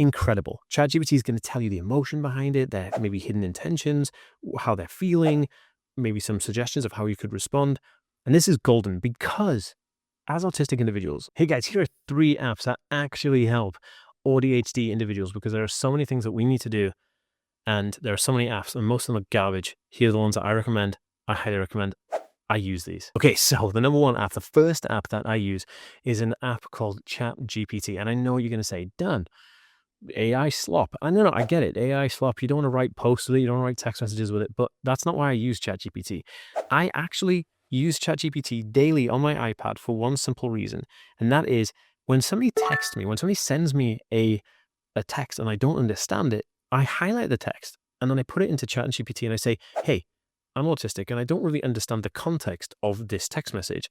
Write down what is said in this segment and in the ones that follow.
incredible. ChatGPT is going to tell you the emotion behind it, their maybe hidden intentions, how they're feeling, maybe some suggestions of how you could respond. And this is golden because as autistic individuals, hey guys, here are 3 apps that actually help ADHD individuals because there are so many things that we need to do and there are so many apps and most of them are garbage. Here are the ones that I recommend. I highly recommend. I use these. Okay, so the number 1 app, the first app that I use is an app called ChatGPT. And I know you're going to say, Dan, AI slop. I know, I get it. AI slop. You don't want to write posts with it. You don't want to write text messages with it. But that's not why I use ChatGPT. I actually use ChatGPT daily on my iPad for one simple reason. And that is when somebody texts me, when somebody sends me a text and I don't understand it, I highlight the text and then I put it into ChatGPT and I say, hey, I'm autistic and I don't really understand the context of this text message.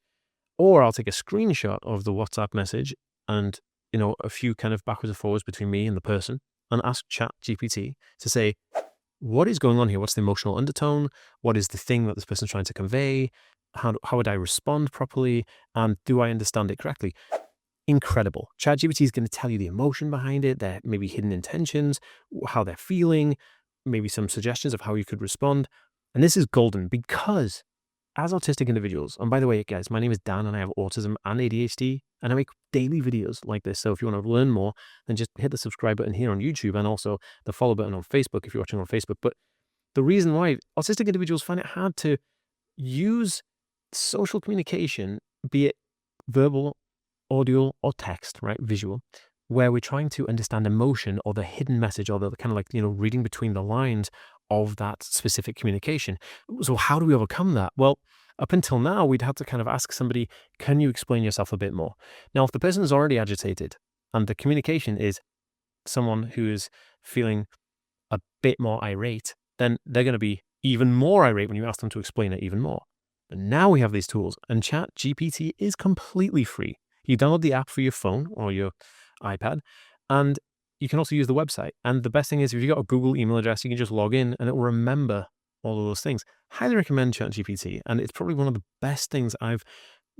Or I'll take a screenshot of the WhatsApp message and, a few kind of backwards and forwards between me and the person and ask ChatGPT to say, what is going on here? What's the emotional undertone? What is the thing that this person's trying to convey? How would I respond properly? And do I understand it correctly? Incredible. ChatGPT is going to tell you the emotion behind it, their maybe hidden intentions, how they're feeling, maybe some suggestions of how you could respond. And this is golden because as autistic individuals, and by the way, guys, my name is Dan and I have autism and ADHD and I make daily videos like this. So if you want to learn more, then just hit the subscribe button here on YouTube and also the follow button on Facebook if you're watching on Facebook. But the reason why autistic individuals find it hard to use social communication, be it verbal, audio, or text, right, visual, where we're trying to understand emotion or the hidden message or the kind of like, reading between the lines of that specific communication. So how do we overcome that? Well, up until now, we'd have to kind of ask somebody, can you explain yourself a bit more? Now, if the person is already agitated and the communication is someone who is feeling a bit more irate, then they're going to be even more irate when you ask them to explain it even more. But now we have these tools and ChatGPT is completely free. You download the app for your phone or your iPad and you can also use the website. And the best thing is if you've got a Google email address, you can just log in and it will remember all of those things. Highly recommend ChatGPT. And it's probably one of the best things I've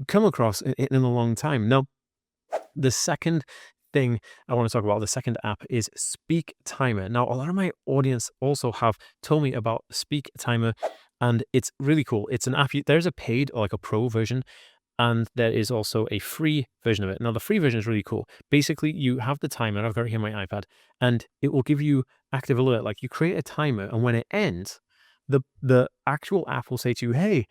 come across in a long time. Now, the second thing I want to talk about, the second app is Speak Timer. Now, a lot of my audience also have told me about Speak Timer and it's really cool. It's an app. There's a paid or like a pro version. And there is also a free version of it. Now, the free version is really cool. Basically, you have the timer. I've got it here on my iPad. And it will give you active alert. Like you create a timer. And when it ends, the actual app will say to you, hey,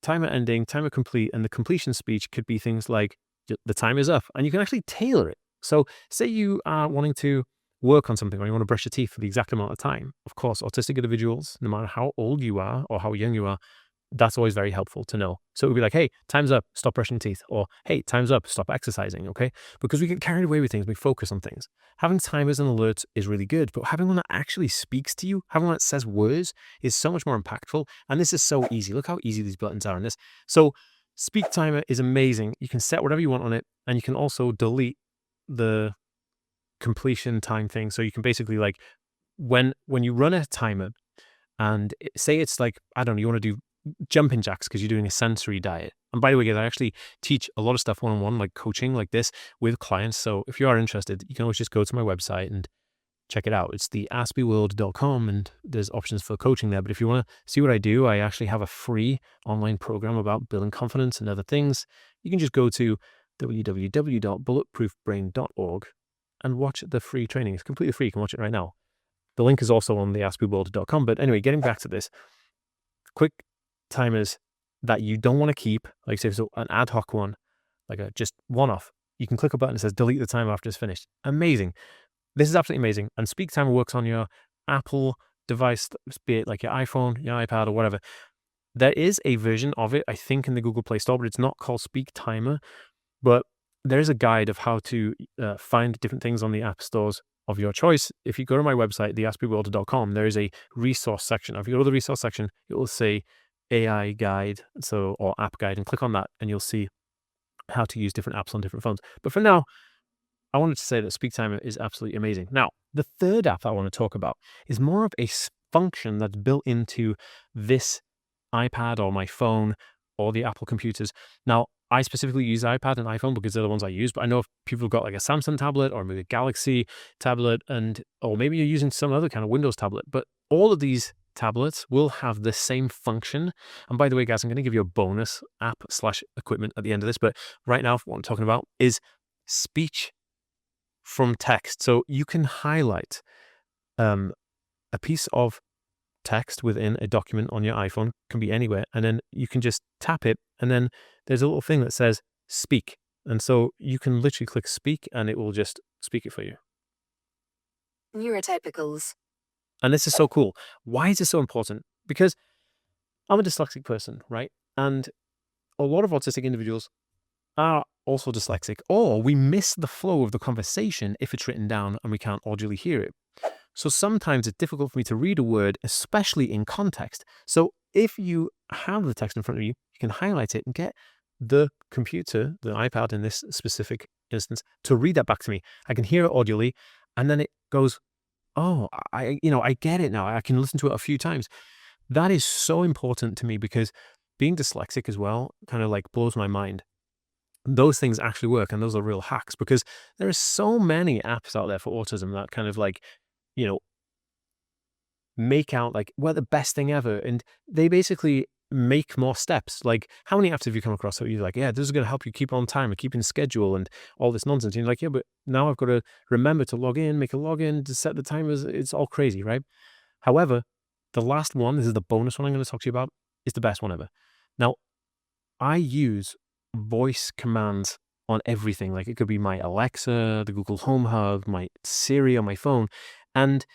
timer ending, timer complete. And the completion speech could be things like, the time is up. And you can actually tailor it. So say you are wanting to work on something or you want to brush your teeth for the exact amount of time. Of course, autistic individuals, no matter how old you are or how young you are, that's always very helpful to know. So it would be like, hey, time's up, stop brushing teeth. Or, hey, time's up, stop exercising, okay? Because we get carried away with things, we focus on things. Having timers and alerts is really good, but having one that actually speaks to you, having one that says words is so much more impactful. And this is so easy. Look how easy these buttons are in this. So Speak Timer is amazing. You can set whatever you want on it, and you can also delete the completion time thing. So you can basically like, when you run a timer, and say it's like, I don't know, you want to do jumping jacks because you're doing a sensory diet. And by the way, guys, I actually teach a lot of stuff one-on-one, like coaching like this with clients. So if you are interested, you can always just go to my website and check it out. It's the aspyworld.com and there's options for coaching there. But if you want to see what I do, I actually have a free online program about building confidence and other things. You can just go to www.bulletproofbrain.org and watch the free training. It's completely free. You can watch it right now. The link is also on the aspyworld.com. But anyway, getting back to this, quick timers that you don't want to keep, like say so an ad hoc one, like a just one-off, you can click a button that says delete the timer after it's finished. Amazing. This is absolutely amazing. And Speak Timer works on your Apple device, be it like your iPhone, your iPad, or whatever. There is a version of it, I think, in the Google Play Store, but it's not called Speak Timer. But there is a guide of how to find different things on the app stores of your choice. If you go to my website, theaspyworld.com, there is a resource section. If you go to the resource section, it will say AI guide, or app guide, and click on that and you'll see how to use different apps on different phones. But for now, I wanted to say that Speak Timer is absolutely amazing. Now, the third app I want to talk about is more of a function that's built into this iPad or my phone or the Apple computers. Now, I specifically use iPad and iPhone because they're the ones I use, but I know if people have got like a Samsung tablet or maybe a Galaxy tablet, or maybe you're using some other kind of Windows tablet, but all of these tablets will have the same function. And by the way, guys, I'm going to give you a bonus app/equipment at the end of this, but right now what I'm talking about is speech from text. So you can highlight a piece of text within a document on your iPhone, can be anywhere, and then you can just tap it, and then there's a little thing that says speak. And so you can literally click speak and it will just speak it for you. Neurotypicals. And this is so cool. Why is this so important? Because I'm a dyslexic person, right? And a lot of autistic individuals are also dyslexic, or we miss the flow of the conversation if it's written down and we can't audibly hear it. So sometimes it's difficult for me to read a word, especially in context. So if you have the text in front of you, you can highlight it and get the computer, the iPad in this specific instance, to read that back to me. I can hear it audibly, and then it goes, oh, I get it now. I can listen to it a few times. That is so important to me because being dyslexic as well kind of like blows my mind. Those things actually work, and those are real hacks, because there are so many apps out there for autism that kind of like, you know, make out like we're the best thing ever. And they basically make more steps. Like, how many apps have you come across that you're like, yeah, this is going to help you keep on time and keep in schedule and all this nonsense? And you're like, yeah, but now I've got to remember to log in, make a login, to set the timers. It's all crazy, right? However, the last one, this is the bonus one I'm going to talk to you about, is the best one ever. Now, I use voice commands on everything. Like, it could be my Alexa, the Google Home Hub, my Siri on my phone. And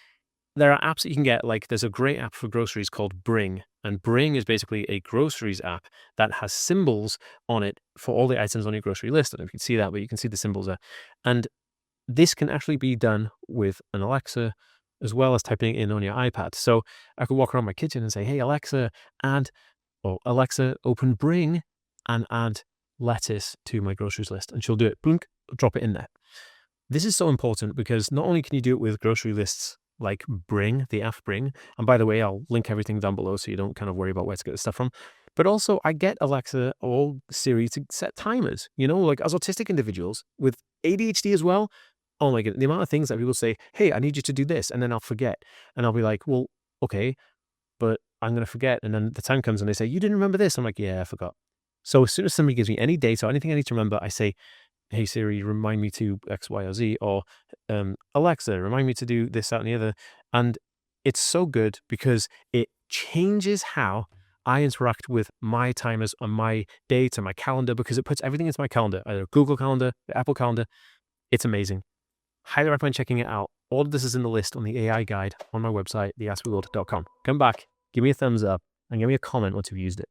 there are apps that you can get, like there's a great app for groceries called Bring. And Bring is basically a groceries app that has symbols on it for all the items on your grocery list. I don't know if you can see that, but you can see the symbols there. And this can actually be done with an Alexa as well as typing it in on your iPad. So I could walk around my kitchen and say, hey, Alexa, Alexa, open Bring and add lettuce to my groceries list. And she'll do it, blink, drop it in there. This is so important because not only can you do it with grocery lists like Bring, the app Bring, and by the way, I'll link everything down below so you don't kind of worry about where to get the stuff from, but also I get Alexa or Siri to set timers, like as autistic individuals with ADHD as well. Oh my God, the amount of things that people say, hey, I need you to do this, and then I'll forget. And I'll be like, well, okay, but I'm going to forget. And then the time comes and they say, you didn't remember this. I'm like, yeah, I forgot. So as soon as somebody gives me any date or anything I need to remember, I say, hey Siri, remind me to X, Y, or Z, or Alexa, remind me to do this, that, and the other. And it's so good because it changes how I interact with my timers on my date and my calendar, because it puts everything into my calendar, either Google Calendar, the Apple Calendar. It's amazing. Highly recommend checking it out. All of this is in the list on the AI guide on my website, theaskmeworld.com. Come back, give me a thumbs up, and give me a comment once you've used it.